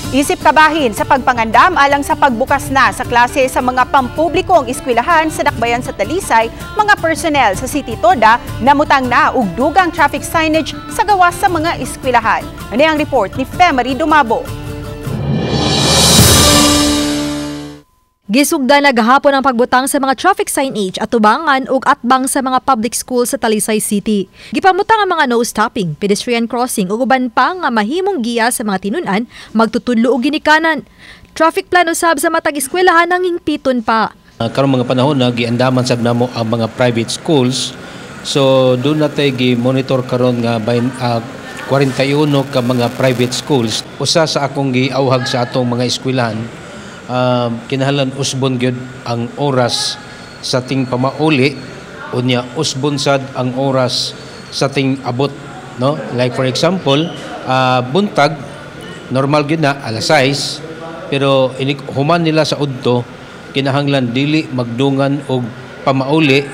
Isip kabahin sa pagpangandam alang sa pagbukas na sa klase sa mga pampublikong eskwelahan sa Dakbayan sa Talisay, mga personnel sa City Toda namutang na og dugang traffic signage sa gawas sa mga eskwelahan. Ano ang report ni Femery Dumabo? Gisugda na gahapon ang pagbutang sa mga traffic signage at tubangan ug atbang sa mga public school sa Talisay City. Gipamutang ang mga no stopping, pedestrian crossing ug uban pa nga mahimong giya sa mga tinun-an magtutudlo og ginikanan. Traffic plan usab sa matag eskwelahan ang hingpiton pa. Karong mga panahon na giandaman sab namo ang mga private schools. So doon natay gi-monitor karon nga 41 ka mga private schools. Usa sa akong giawhag sa atong mga eskwelahan, kinahanglan usbon gyud ang oras sa ting pamauli unya usbon sad ang oras sa ting abot, no? Like for example, buntag normal gyud na alas 6, pero human nila sa udto kinahanglan dili magdungan og pamauli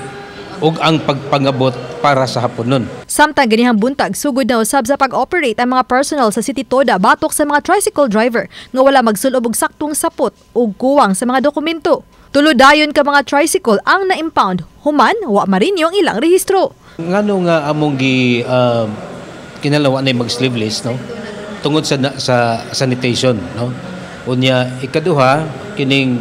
ug ang pagpangabot para sa haponon. Samtang ganihang buntag, sugod na usab sa pag-operate ang mga personnel sa City Toda batok sa mga tricycle driver nga wala magsulob og saktong sapot ug kuwang sa mga dokumento. Tuludayon ka mga tricycle ang na-impound, human wa marinyo ang ilang rehistro. Ngano nga among kinalawa na mag-sleeveless, no? Tungod sa sanitation, no? Unya ikaduha kining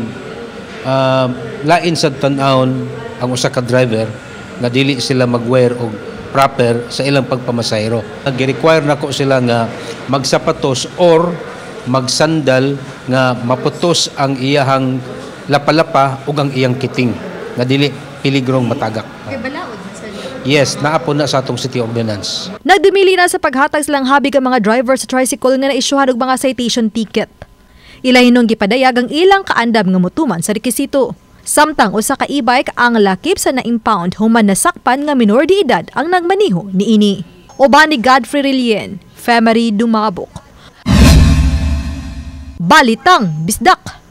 lain sa tan-awon ang usa ka driver nga dili sila mag-wear og proper sa ilang pagpamasayro. Nag-require na ko sila nga magsapatos or magsandal nga maputos ang iyahang lapalapa ug ang iyang kiting nga dili piligrong matagak. Kay balaod sa Yes, naapon na sa atong city ordinance. Nagdumili na sa paghatag silang habig ang mga driver sa tricycle nga naisyuhan og mga citation ticket. Ilahinon gipadayag ang ilang kaandam nga motuman sa rekisito. Samtang usa ka e-bike ang lakip sa na-impound human nasakpan nga minor de edad ang nagmaniho niini. Uban ni Godfrey Rilien, Femery Dumabok. Balitang Bisdak.